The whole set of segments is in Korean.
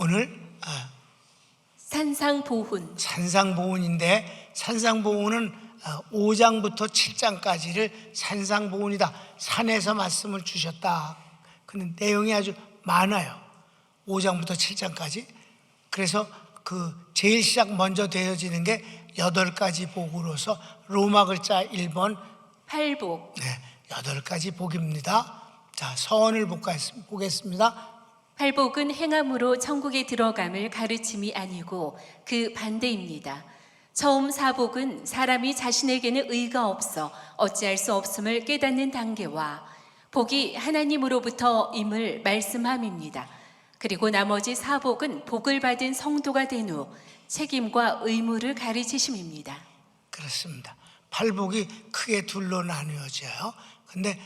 오늘 산상보훈인데 산상보훈은 5장부터 7장까지를 산상보훈이다. 산에서 말씀을 주셨다. 근데 내용이 아주 많아요. 5장부터 7장까지. 그래서 그 제일 시작 먼저 되어지는 게 8가지 복으로서 로마 글자 1번 팔복. 네, 8가지 복입니다. 자, 서원을 보겠습니다. 팔복은 행함으로 천국에 들어감을 가르침이 아니고 그 반대입니다. 처음 사복은 사람이 자신에게는 의가 없어 어찌할 수 없음을 깨닫는 단계와 복이 하나님으로부터 임을 말씀함입니다. 그리고 나머지 사복은 복을 받은 성도가 된 후 책임과 의무를 가르치심입니다. 그렇습니다. 팔복이 크게 둘로 나누어져요. 근데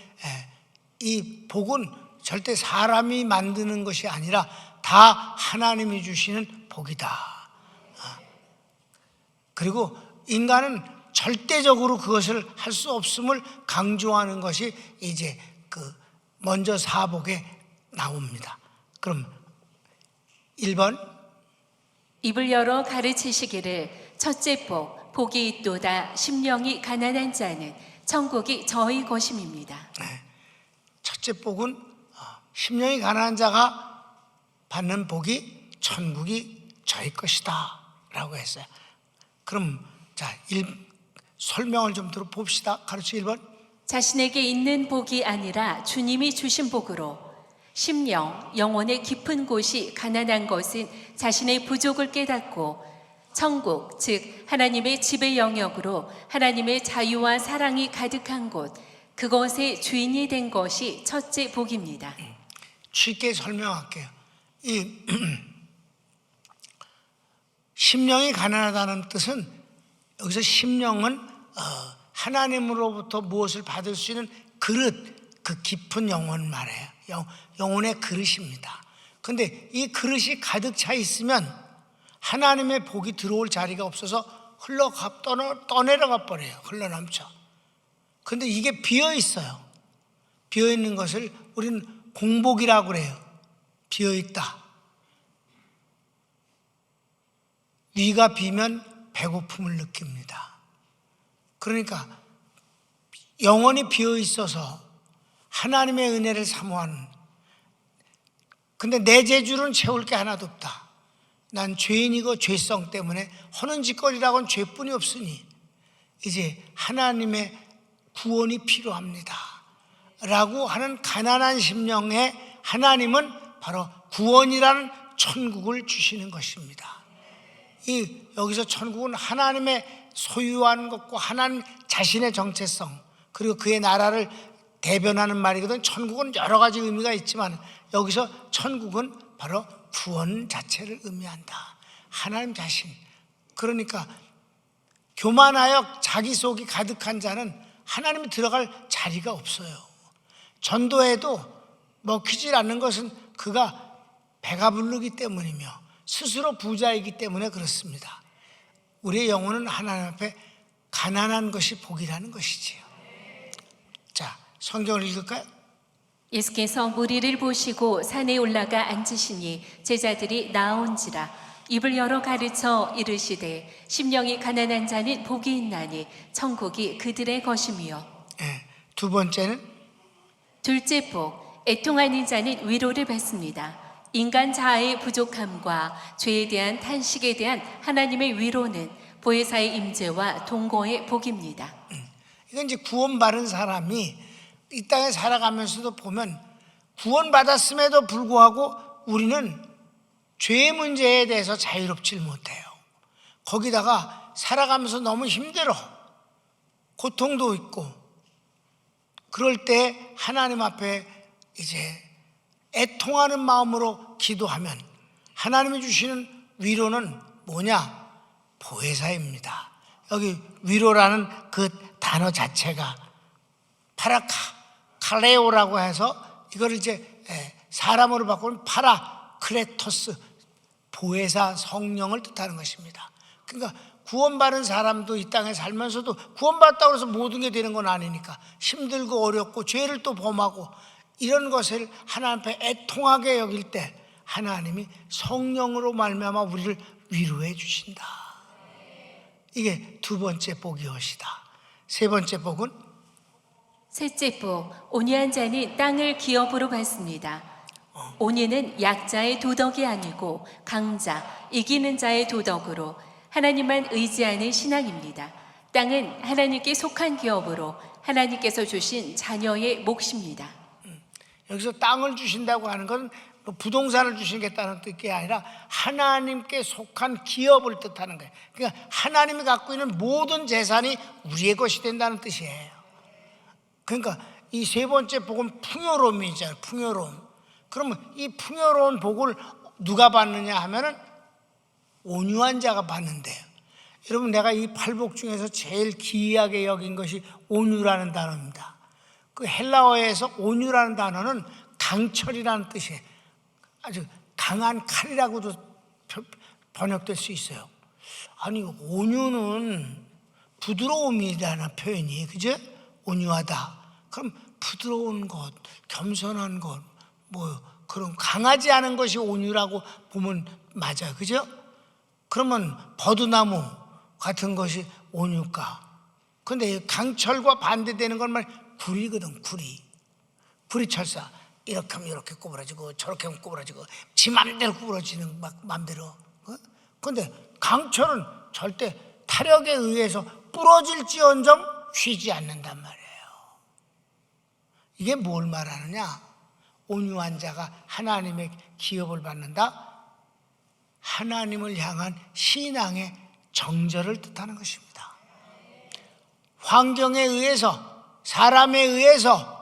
이 복은 절대 사람이 만드는 것이 아니라 다 하나님이 주시는 복이다. 그리고 인간은 절대적으로 그것을 할 수 없음을 강조하는 것이 이제 먼저 사복에 나옵니다. 그럼 1번 입을 열어 가르치시기를 첫째 복이 있도다 심령이 가난한 자는 천국이 저희 것임입니다. 첫째 복은 심령이 가난한 자가 받는 복이 천국이 저희 것이다 라고 했어요. 그럼 자, 설명을 좀 들어봅시다. 가르쳐 1번. 자신에게 있는 복이 아니라 주님이 주신 복으로 심령, 영혼의 깊은 곳이 가난한 것은 자신의 부족을 깨닫고 천국, 즉 하나님의 지배 영역으로 하나님의 자유와 사랑이 가득한 곳, 그것의 주인이 된 것이 첫째 복입니다. 쉽게 설명할게요. 이 심령이 가난하다는 뜻은 여기서 심령은 하나님으로부터 무엇을 받을 수 있는 그릇, 그 깊은 영혼 말해요. 영혼의 그릇입니다. 근데 이 그릇이 가득 차 있으면 하나님의 복이 들어올 자리가 없어서 떠내려가 버려요. 흘러넘쳐. 근데 이게 비어 있어요. 비어 있는 것을 우리는 공복이라고 그래요. 비어 있다. 위가 비면 배고픔을 느낍니다. 그러니까 영혼이 비어 있어서 하나님의 은혜를 사모하는, 근데 내 재주는 채울 게 하나도 없다. 난 죄인이고 죄성 때문에 하는 짓거리라고는 죄뿐이 없으니 이제 하나님의 구원이 필요합니다 라고 하는 가난한 심령에 하나님은 바로 구원이라는 천국을 주시는 것입니다. 여기서 천국은 하나님의 소유한 것과 하나님 자신의 정체성, 그리고 그의 나라를 대변하는 말이거든. 천국은 여러 가지 의미가 있지만 여기서 천국은 바로 구원 자체를 의미한다. 하나님 자신. 그러니까 교만하여 자기 속이 가득한 자는 하나님이 들어갈 자리가 없어요. 전도해도 먹히질 않는 것은 그가 배가 부르기 때문이며 스스로 부자이기 때문에 그렇습니다. 우리의 영혼은 하나님 앞에 가난한 것이 복이라는 것이지요. 자, 성경을 읽을까요? 예수께서 무리를 보시고 산에 올라가 앉으시니 제자들이 나온지라 입을 열어 가르쳐 이르시되 심령이 가난한 자는 복이 있나니 천국이 그들의 것이며. 두 번째는 둘째 복, 애통하는 자는 위로를 받습니다. 인간 자아의 부족함과 죄에 대한 탄식에 대한 하나님의 위로는 보혜사의 임재와 동거의 복입니다. 이건 이제 구원받은 사람이 이 땅에 살아가면서도 보면 구원받았음에도 불구하고 우리는 죄의 문제에 대해서 자유롭질 못해요. 거기다가 살아가면서 너무 힘들어. 고통도 있고. 그럴 때 하나님 앞에 이제 애통하는 마음으로 기도하면 하나님이 주시는 위로는 뭐냐? 보혜사입니다. 여기 위로라는 그 단어 자체가 파라칼레오라고 해서 이걸 이제 사람으로 바꾸면 파라크레토스, 보혜사 성령을 뜻하는 것입니다. 그러니까 구원받은 사람도 이 땅에 살면서도 구원받았다고 해서 모든 게 되는 건 아니니까 힘들고 어렵고 죄를 또 범하고 이런 것을 하나님 앞에 애통하게 여길 때 하나님이 성령으로 말미암아 우리를 위로해 주신다. 이게 두 번째 복이엇이다. 세 번째 복은 셋째 복, 온유한 자는 땅을 기업으로 받습니다. 온유는 약자의 도덕이 아니고 강자, 이기는 자의 도덕으로 하나님만 의지하는 신앙입니다. 땅은 하나님께 속한 기업으로 하나님께서 주신 자녀의 몫입니다. 여기서 땅을 주신다고 하는 건 부동산을 주시겠다는 뜻이 아니라 하나님께 속한 기업을 뜻하는 거예요. 그러니까 하나님이 갖고 있는 모든 재산이 우리의 것이 된다는 뜻이에요. 그러니까 이 세 번째 복은 풍요로움이잖아요. 풍요로움. 그러면 이 풍요로운 복을 누가 받느냐 하면은 온유한 자가 받는데요. 여러분, 내가 이 팔복 중에서 제일 기이하게 여긴 것이 온유라는 단어입니다. 그 헬라어에서 온유라는 단어는 강철이라는 뜻이에요. 아주 강한 칼이라고도 번역될 수 있어요. 아니, 온유는 부드러움이라는 표현이, 그죠? 온유하다. 그럼 부드러운 것, 겸손한 것, 뭐 그런 강하지 않은 것이 온유라고 보면 맞아요, 그죠? 그러면 버드나무 같은 것이 온유가. 근데 강철과 반대되는 건 말 구리거든, 구리. 구리철사. 이렇게 하면 이렇게 구부러지고 저렇게 하면 구부러지고 지 맘대로 구부러지는 막 맘대로. 근데 강철은 절대 타력에 의해서 부러질지언정 휘지 않는단 말이에요. 이게 뭘 말하느냐? 온유한 자가 하나님의 기업을 받는다. 하나님을 향한 신앙의 정절을 뜻하는 것입니다. 환경에 의해서, 사람에 의해서,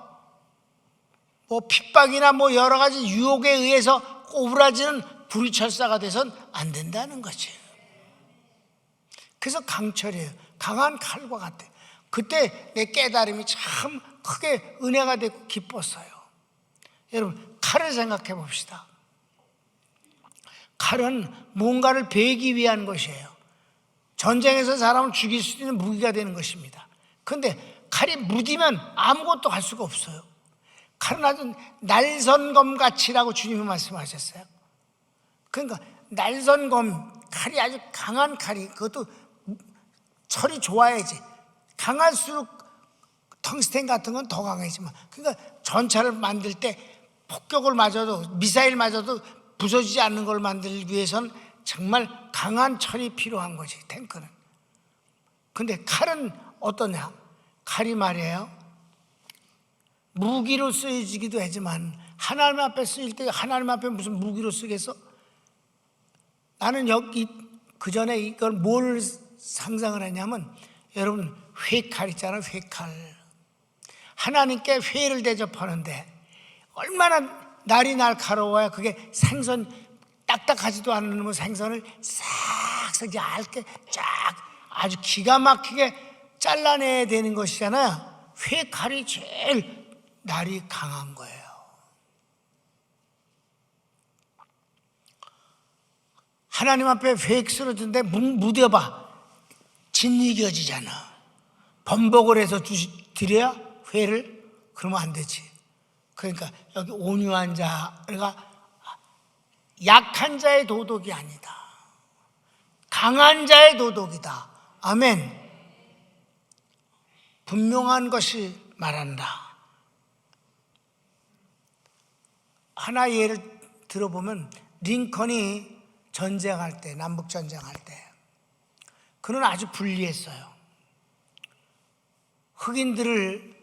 뭐 핍박이나 뭐 여러 가지 유혹에 의해서 꼬부라지는 불철사가 돼선 안 된다는 거지. 그래서 강철이에요. 강한 칼과 같아. 그때 내 깨달음이 참 크게 은혜가 되고 기뻤어요. 여러분, 칼을 생각해 봅시다. 칼은 뭔가를 베기 위한 것이에요. 전쟁에서 사람을 죽일 수 있는 무기가 되는 것입니다. 그런데 칼이 무디면 아무것도 할 수가 없어요. 칼은 아주 날선검 같이라고 주님이 말씀하셨어요. 그러니까 날선검, 칼이 아주 강한 칼이, 그것도 철이 좋아야지. 강할수록 텅스텐 같은 건 더 강해지만, 그러니까 전차를 만들 때 폭격을 맞아도, 미사일 맞아도 부서지지 않는 걸 만들기 위해서는 정말 강한 철이 필요한 거지, 탱크는. 근데 칼은 어떠냐? 칼이 말이에요, 무기로 쓰여지기도 하지만 하나님 앞에 쓰일 때 하나님 앞에 무슨 무기로 쓰겠어? 나는 여기 그 전에 이걸 뭘 상상을 했냐면, 여러분, 회칼 있잖아요, 회칼. 하나님께 회를 대접하는데 얼마나 날이 날카로워야 그게 생선, 딱딱하지도 않은 생선을 싹싹 얇게 쫙 아주 기가 막히게 잘라내야 되는 것이잖아요. 회칼이 제일 날이 강한 거예요. 하나님 앞에 회 쓰러진데 무뎌봐, 짓이겨지잖아. 번복을 해서 드려야 회를? 그러면 안 되지. 그러니까 여기 온유한 자가 약한 자의 도덕이 아니다, 강한 자의 도덕이다. 아멘. 분명한 것이 말한다. 하나 예를 들어보면, 링컨이 전쟁할 때, 남북 전쟁할 때 그는 아주 불리했어요. 흑인들을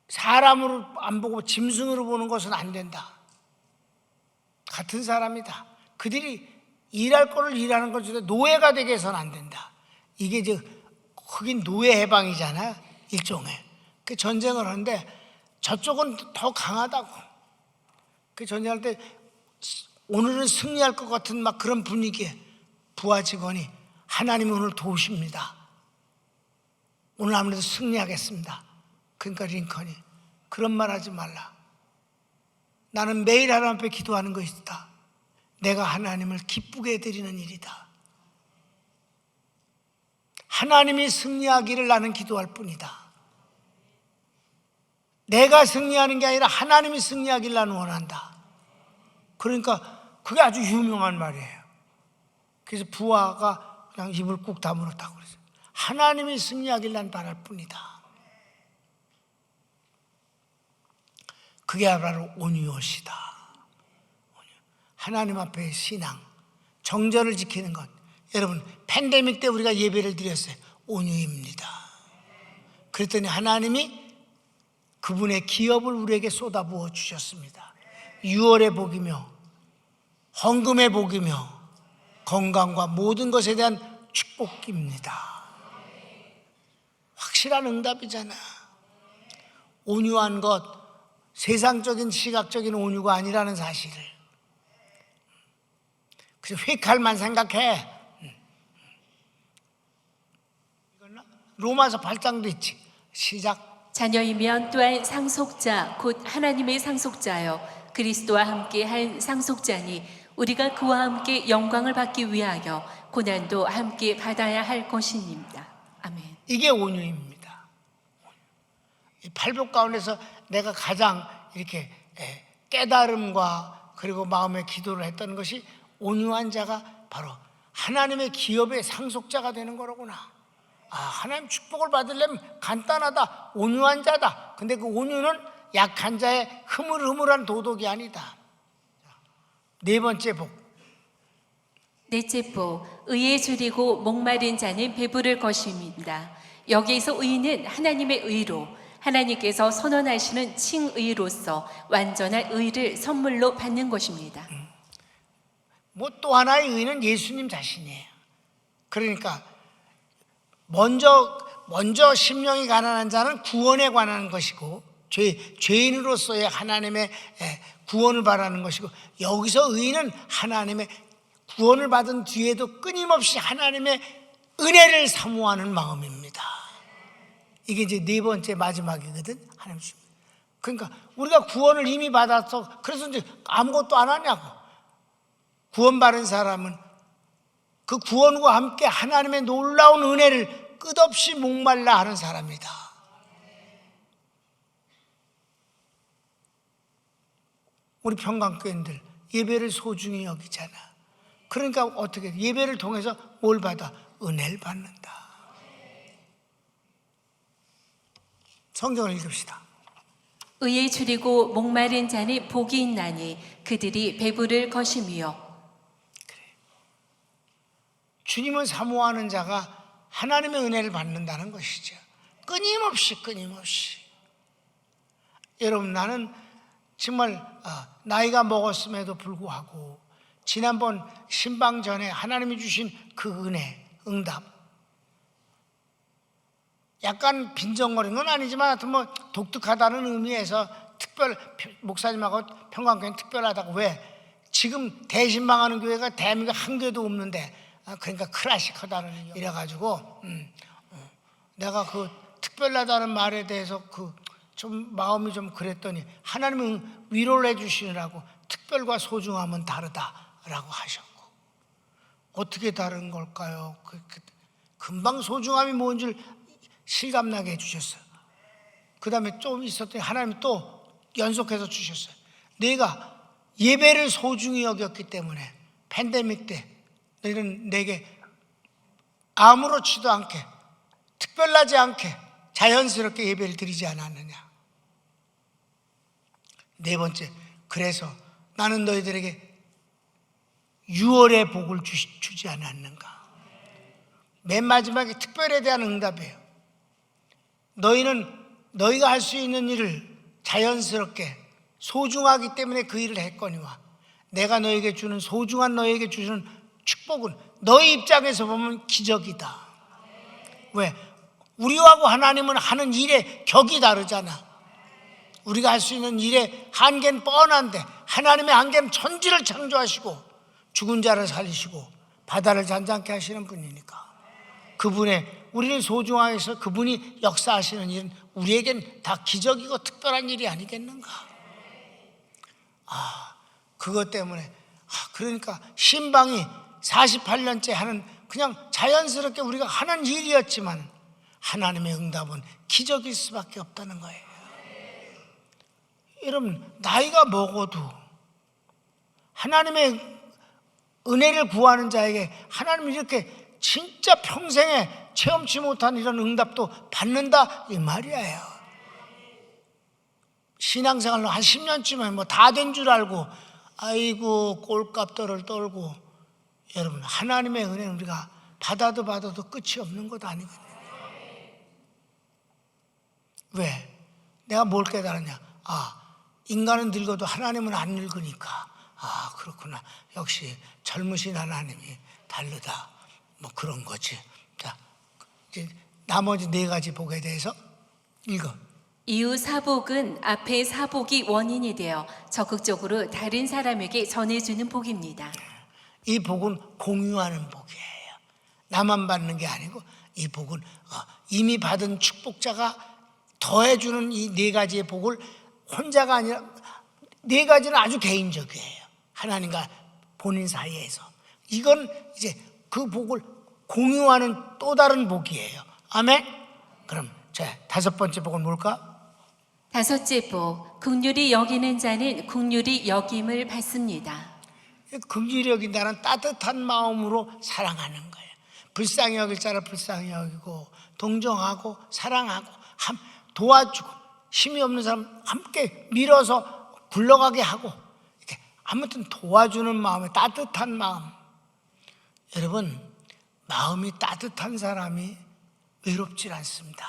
사람으로 안 보고 짐승으로 보는 것은 안 된다. 같은 사람이다. 그들이 일할 거를 일하는 것인데 노예가 되게 해서는 안 된다. 이게 이제 흑인 노예 해방이잖아요, 일종의. 그 전쟁을 하는데 저쪽은 더 강하다고. 그 전쟁할 때 오늘은 승리할 것 같은 막 그런 분위기에 부하 직원이, 하나님이 오늘 도우십니다, 오늘 아무래도 승리하겠습니다. 그러니까 링컨이, 그런 말 하지 말라. 나는 매일 하나님 앞에 기도하는 것이다. 내가 하나님을 기쁘게 해드리는 일이다. 하나님이 승리하기를 나는 기도할 뿐이다. 내가 승리하는 게 아니라 하나님이 승리하기를 나는 원한다. 그러니까 그게 아주 유명한 말이에요. 그래서 부하가 그냥 입을 꾹 다물었다고 그랬어요. 하나님이 승리하길 난 바랄 뿐이다. 그게 바로 온유엇이다. 하나님 앞에 신앙, 정절을 지키는 것. 여러분, 팬데믹 때 우리가 예배를 드렸어요. 온유입니다. 그랬더니 하나님이 그분의 기업을 우리에게 쏟아부어 주셨습니다. 6월의 복이며 헌금의 복이며 건강과 모든 것에 대한 축복입니다. 확실한 응답이잖아. 온유한 것, 세상적인 시각적인 온유가 아니라는 사실을. 그래서 회칼만 생각해. 로마서 8장도 있지. 시작. 자녀이면 또한 상속자 곧 하나님의 상속자여 그리스도와 함께 한 상속자니 우리가 그와 함께 영광을 받기 위하여 고난도 함께 받아야 할 것입니다. 아멘. 이게 온유입니다. 이 팔복 가운데서 내가 가장 이렇게 깨달음과 그리고 마음의 기도를 했던 것이 온유한 자가 바로 하나님의 기업의 상속자가 되는 거로구나. 하나님 축복을 받으려면 간단하다. 온유한 자다. 근데 그 온유는 약한 자의 흐물흐물한 도덕이 아니다. 네 번째 복. 넷째 복, 의에 줄이고 목마른 자는 배부를 것입니다. 여기에서 의는 하나님의 의로 하나님께서 선언하시는 칭의로서 완전한 의를 선물로 받는 것입니다. 뭐 또 하나의 의는 예수님 자신이에요. 그러니까 먼저 심령이 가난한 자는 구원에 관한 것이고 죄인으로서의 하나님의 구원을 바라는 것이고, 여기서 의는 하나님의 구원을 받은 뒤에도 끊임없이 하나님의 은혜를 사모하는 마음입니다. 이게 이제 네 번째 마지막이거든. 하나님 주십니다. 그러니까 우리가 구원을 이미 받아서 그래서 이제 아무것도 안 하냐고. 구원받은 사람은 그 구원과 함께 하나님의 놀라운 은혜를 끝없이 목말라 하는 사람이다. 우리 평강교인들 예배를 소중히 여기잖아. 그러니까 어떻게 예배를 통해서 뭘 받아? 은혜를 받는다. 성경을 읽읍시다. 의에 줄이고 목마른 자는 복이 있나니 그들이 배부를 것이며. 주님을 사모하는 자가 하나님의 은혜를 받는다는 것이죠. 끊임없이. 여러분, 나는 정말 나이가 먹었음에도 불구하고 지난번 신방 전에 하나님이 주신 그 은혜, 응답, 약간 빈정거리는 건 아니지만 하여튼 뭐 독특하다는 의미에서 목사님하고 평강교회는 특별하다고. 왜? 지금 대신방하는 교회가 대한민국 한 교회도 없는데, 그러니까 클래식하다는 이래가지고 내가 그 특별하다는 말에 대해서 좀 마음이 좀 그랬더니 하나님은 위로를 해주시느라고 특별과 소중함은 다르다라고 하셨고, 어떻게 다른 걸까요? 금방 소중함이 뭔 줄 실감나게 해주셨어요. 그 다음에 좀 있었더니 하나님이 또 연속해서 주셨어요. 내가 예배를 소중히 여겼기 때문에 팬데믹 때 너희는 내게 아무렇지도 않게 특별하지 않게 자연스럽게 예배를 드리지 않았느냐. 네 번째, 그래서 나는 너희들에게 6월의 복을 주지 않았는가. 맨 마지막에 특별에 대한 응답이에요. 너희가 할 수 있는 일을 자연스럽게 소중하기 때문에 그 일을 했거니와 내가 너에게 주는 소중한 너에게 주시는 축복은 너희 입장에서 보면 기적이다. 왜? 우리하고 하나님은 하는 일의 격이 다르잖아. 우리가 할 수 있는 일의 한계는 뻔한데 하나님의 한계는 천지를 창조하시고 죽은 자를 살리시고 바다를 잔잔케 하시는 분이니까 우리는 소중하게 해서 그분이 역사하시는 일은 우리에겐 다 기적이고 특별한 일이 아니겠는가. 그것 때문에 그러니까 신방이 48년째 하는 그냥 자연스럽게 우리가 하는 일이었지만 하나님의 응답은 기적일 수밖에 없다는 거예요. 여러분, 나이가 먹어도 하나님의 은혜를 구하는 자에게 하나님이 이렇게 진짜 평생에 체험치 못한 이런 응답도 받는다 이 말이에요. 신앙생활로 한 10년쯤에 뭐 다 된 줄 알고 아이고 꼴값들을 떨고, 여러분 하나님의 은혜는 우리가 받아도 끝이 없는 것 아니거든요. 왜? 내가 뭘 깨달았냐? 인간은 늙어도 하나님은 안 늙으니까. 그렇구나. 역시 젊으신 하나님이 다르다. 뭐 그런 거지. 자, 이제 나머지 4가지 복에 대해서 읽어. 이후 사복은 앞의 사복이 원인이 되어 적극적으로 다른 사람에게 전해주는 복입니다. 이 복은 공유하는 복이에요. 나만 받는 게 아니고 이 복은 이미 받은 축복자가 더해주는 이 4가지의 복을 혼자가 아니라 4가지는 아주 개인적이에요. 하나님과 본인 사이에서. 이건 이제 그 복을 공유하는 또 다른 복이에요. 아멘? 그럼 자, 5번째 복은 뭘까? 5째 복, 긍휼히 여기는 자는 긍휼히 여김을 받습니다. 긍휼히 여긴다는 따뜻한 마음으로 사랑하는 거예요. 불쌍히 여길 자를 불쌍히 여기고 동정하고 사랑하고 도와주고 힘이 없는 사람 함께 밀어서 굴러가게 하고 이렇게 아무튼 도와주는 마음에 따뜻한 마음. 여러분 마음이 따뜻한 사람이 외롭질 않습니다.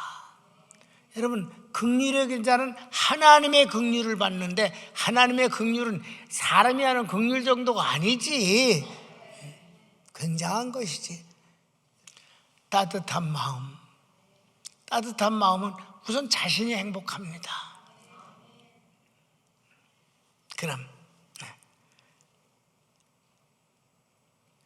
여러분 긍휼히 여긴 자는 하나님의 긍휼을 받는데 하나님의 긍휼은 사람이 하는 긍휼 정도가 아니지. 굉장한 것이지. 따뜻한 마음. 따뜻한 마음은 우선 자신이 행복합니다. 그럼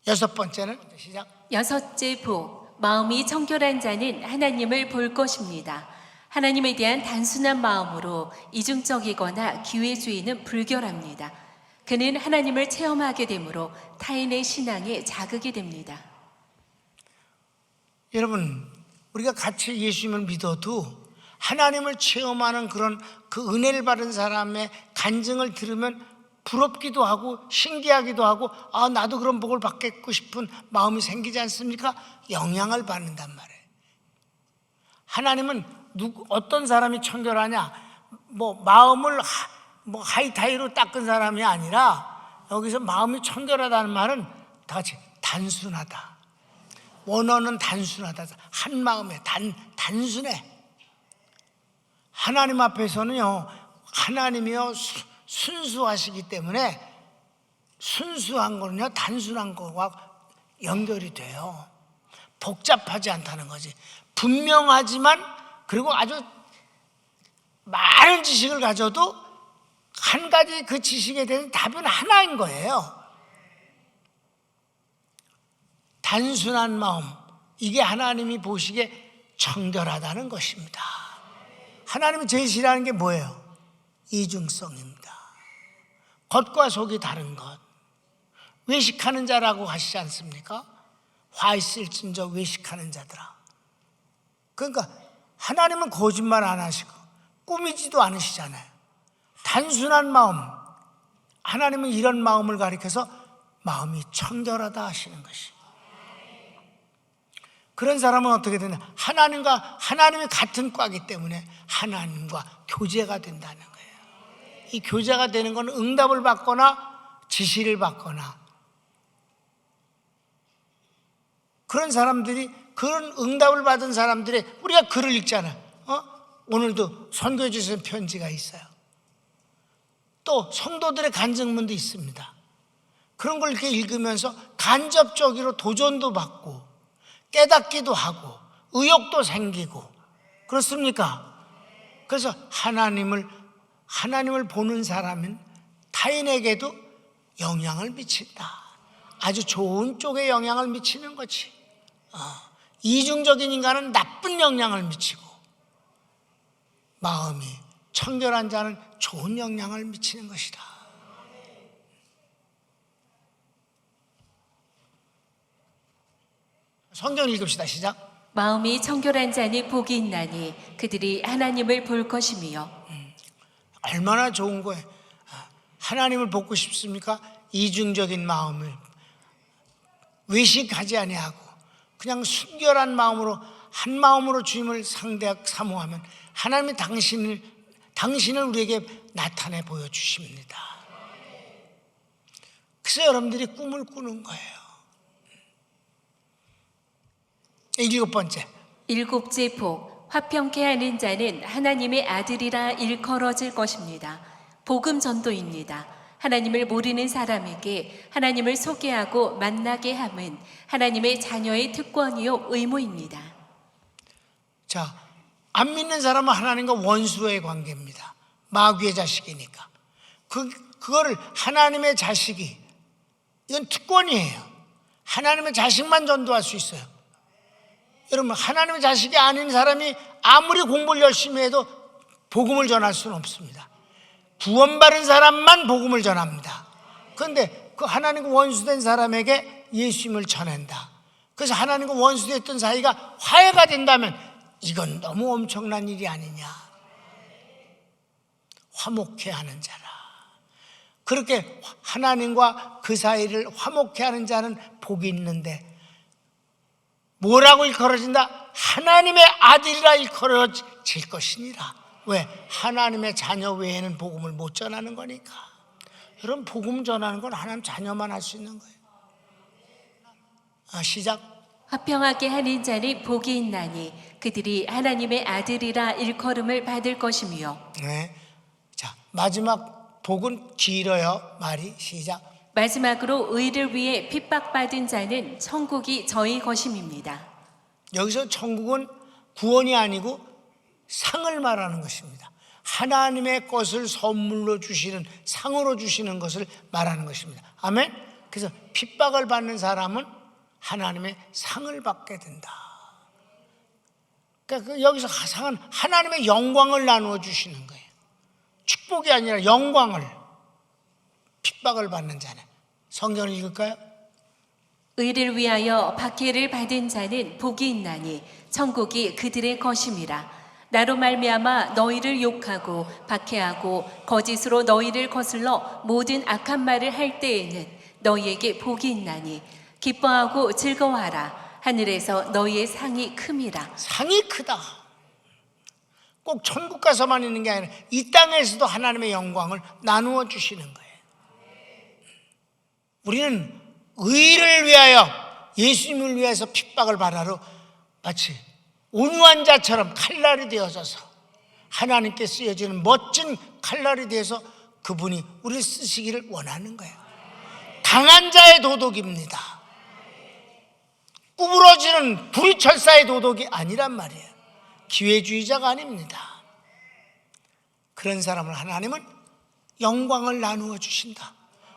6번째는 시작. 6째 복, 마음이 청결한 자는 하나님을 볼 것입니다. 하나님에 대한 단순한 마음으로 이중적이거나 기회주의는 불결합니다. 그는 하나님을 체험하게 되므로 타인의 신앙에 자극이 됩니다. 여러분 우리가 같이 예수님을 믿어도 하나님을 체험하는 그런 그 은혜를 받은 사람의 간증을 들으면 부럽기도 하고 신기하기도 하고 나도 그런 복을 받겠고 싶은 마음이 생기지 않습니까? 영향을 받는단 말이에요. 하나님은 어떤 사람이 청결하냐, 뭐 마음을 하이타이로 닦은 사람이 아니라 여기서 마음이 청결하다는 말은 다 같이 단순하다. 원어는 단순하다. 한 마음에 단순해. 하나님 앞에서는요, 하나님이요 순수하시기 때문에 순수한 거는요 단순한 거와 연결이 돼요. 복잡하지 않다는 거지. 분명하지만 그리고 아주 많은 지식을 가져도 한 가지 그 지식에 대한 답은 하나인 거예요. 단순한 마음, 이게 하나님이 보시기에 청결하다는 것입니다. 하나님이 제일 싫어하는 게 뭐예요? 이중성입니다. 겉과 속이 다른 것. 외식하는 자라고 하시지 않습니까? 화 있을진저 외식하는 자들아. 그러니까 하나님은 거짓말 안 하시고 꾸미지도 않으시잖아요. 단순한 마음, 하나님은 이런 마음을 가리켜서 마음이 청결하다 하시는 것이. 그런 사람은 어떻게 되냐? 하나님이 같은 과이기 때문에 하나님과 교제가 된다는 거예요. 이 교제가 되는 건 응답을 받거나 지시를 받거나, 그런 사람들이, 그런 응답을 받은 사람들의, 우리가 글을 읽잖아요. 오늘도 선교해 주신 편지가 있어요. 또 성도들의 간증문도 있습니다. 그런 걸 이렇게 읽으면서 간접적으로 도전도 받고 깨닫기도 하고 의욕도 생기고 그렇습니까? 그래서 하나님을 보는 사람은 타인에게도 영향을 미친다. 아주 좋은 쪽에 영향을 미치는 거지. 이중적인 인간은 나쁜 영향을 미치고 마음이 청결한 자는 좋은 영향을 미치는 것이다. 성경 읽읍시다. 시작. 마음이 청결한 자니 복이 있나니 그들이 하나님을 볼 것이며. 얼마나 좋은 거예요. 하나님을 보고 싶습니까? 이중적인 마음을 외식하지 아니하고 그냥 순결한 마음으로 한 마음으로 주님을 사모하면 하나님이 당신을 우리에게 나타내 보여주십니다. 그래서 여러분들이 꿈을 꾸는 거예요. 일곱 번째, 일곱째 복, 화평케 하는 자는 하나님의 아들이라 일컬어질 것입니다. 복음 전도입니다. 하나님을 모르는 사람에게 하나님을 소개하고 만나게 함은 하나님의 자녀의 특권이요 의무입니다. 자, 안 믿는 사람은 하나님과 원수의 관계입니다. 마귀의 자식이니까. 그거를 하나님의 자식이, 이건 특권이에요. 하나님의 자식만 전도할 수 있어요. 여러분, 하나님의 자식이 아닌 사람이 아무리 공부를 열심히 해도 복음을 전할 수는 없습니다. 구원받은 사람만 복음을 전합니다. 그런데 그 하나님과 원수된 사람에게 예수님을 전한다. 그래서 하나님과 원수됐던 사이가 화해가 된다면 이건 너무 엄청난 일이 아니냐. 화목해 하는 자라. 그렇게 하나님과 그 사이를 화목해 하는 자는 복이 있는데 뭐라고 일컬어진다? 하나님의 아들이라 일컬어질 것이니라. 왜? 하나님의 자녀 외에는 복음을 못 전하는 거니까. 여러분, 복음 전하는 건 하나님 자녀만 할 수 있는 거예요. 시작. 화평하게 하는 자는 복이 있나니 그들이 하나님의 아들이라 일컬음을 받을 것이며. 네. 자, 마지막 복은 길어요. 말이. 시작. 마지막으로 의를 위해 핍박받은 자는 천국이 저희 것임입니다. 여기서 천국은 구원이 아니고 상을 말하는 것입니다. 하나님의 것을 선물로 주시는, 상으로 주시는 것을 말하는 것입니다. 아멘. 그래서 핍박을 받는 사람은 하나님의 상을 받게 된다. 그러니까 여기서 상은 하나님의 영광을 나누어 주시는 거예요. 축복이 아니라 영광을. 핍박을 받는 자는. 성경을 읽을까요? 의를 위하여 박해를 받은 자는 복이 있나니 천국이 그들의 것임이라. 나로 말미암아 너희를 욕하고 박해하고 거짓으로 너희를 거슬러 모든 악한 말을 할 때에는 너희에게 복이 있나니 기뻐하고 즐거워하라. 하늘에서 너희의 상이 큼이라. 상이 크다. 꼭 천국 가서만 있는 게 아니라 이 땅에서도 하나님의 영광을 나누어 주시는 거예요. 우리는 의를 위하여, 예수님을 위해서 핍박을 받아로 마치 온유한 자처럼 칼날이 되어져서 하나님께 쓰여지는 멋진 칼날이 되어서 그분이 우리를 쓰시기를 원하는 거예요. 강한 자의 도덕입니다. 구부러지는 불철사의 도덕이 아니란 말이에요. 기회주의자가 아닙니다. 그런 사람을 하나님은 영광을 나누어 주신다.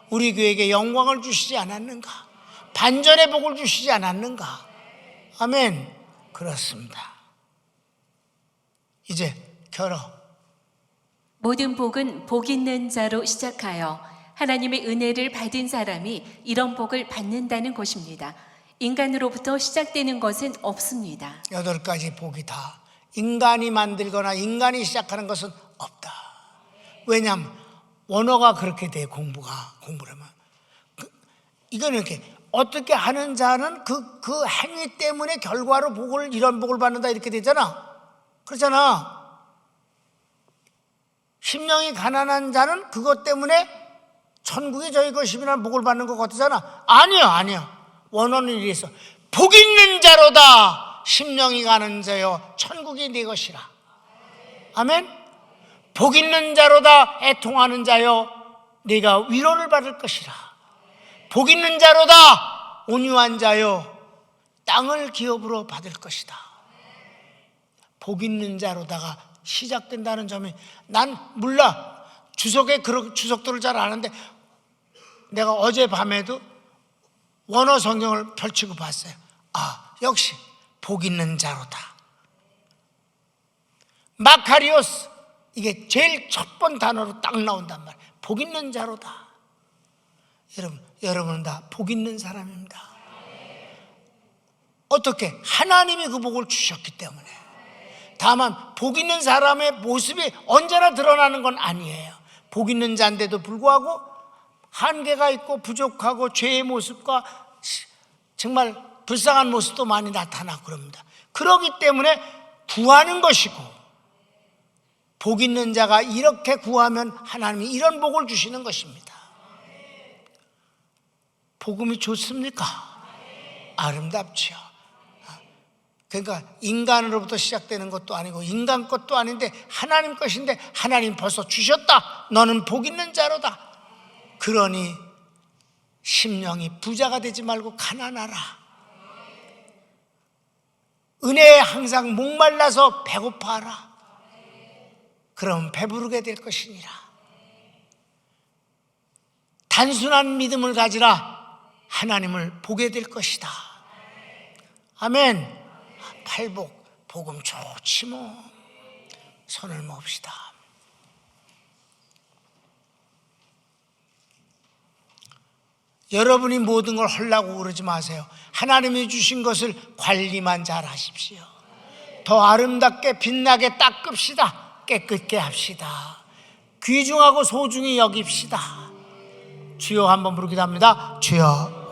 우리 교회에게 영광을 주시지 않았는가? 반전의 복을 주시지 않았는가? 아멘. 그렇습니다. 이제 결어. 모든 복은 복 있는 자로 시작하여 하나님의 은혜를 받은 사람이 이런 복을 받는다는 것입니다. 인간으로부터 시작되는 것은 없습니다. 8가지 복이 다 인간이 만들거나 인간이 시작하는 것은 없다. 왜냐하면 원어가 그렇게 돼. 공부를 하면 이거는 이렇게 어떻게 하는 자는 그 행위 때문에 결과로 이런 복을 받는다 이렇게 되잖아. 그렇잖아. 심령이 가난한 자는 그것 때문에 천국이 저희 것임이라는 복을 받는 것 같잖아. 아니요. 원어는 이래서 복 있는 자로다. 심령이 가난한 자여 천국이 네 것이라. 아멘. 복 있는 자로다. 애통하는 자여 네가 위로를 받을 것이라. 복 있는 자로다. 온유한 자여 땅을 기업으로 받을 것이다. 복 있는 자로다가 시작된다는 점이, 난 몰라. 주석들을 잘 아는데 내가 어젯밤에도 원어 성경을 펼치고 봤어요. 역시 복 있는 자로다. 마카리오스, 이게 제일 첫 번 단어로 딱 나온단 말이에요. 복 있는 자로다. 여러분은 다 복 있는 사람입니다. 어떻게? 하나님이 그 복을 주셨기 때문에. 다만 복 있는 사람의 모습이 언제나 드러나는 건 아니에요. 복 있는 자인데도 불구하고 한계가 있고 부족하고 죄의 모습과 정말 불쌍한 모습도 많이 나타나고 그럽니다. 그렇기 때문에 구하는 것이고, 복 있는 자가 이렇게 구하면 하나님이 이런 복을 주시는 것입니다. 복음이 좋습니까? 아름답죠. 그러니까 인간으로부터 시작되는 것도 아니고 인간 것도 아닌데 하나님 것인데, 하나님 벌써 주셨다. 너는 복 있는 자로다. 그러니 심령이 부자가 되지 말고 가난하라. 은혜에 항상 목말라서 배고파하라. 그럼 배부르게 될 것이니라. 단순한 믿음을 가지라. 하나님을 보게 될 것이다. 아멘. 팔복, 복음 좋지 뭐. 손을 모읍시다. 여러분이 모든 걸 하려고 그러지 마세요. 하나님이 주신 것을 관리만 잘 하십시오. 더 아름답게 빛나게 닦읍시다. 깨끗게 합시다. 귀중하고 소중히 여깁시다. 주여 한번 부르기도 합니다. 주여.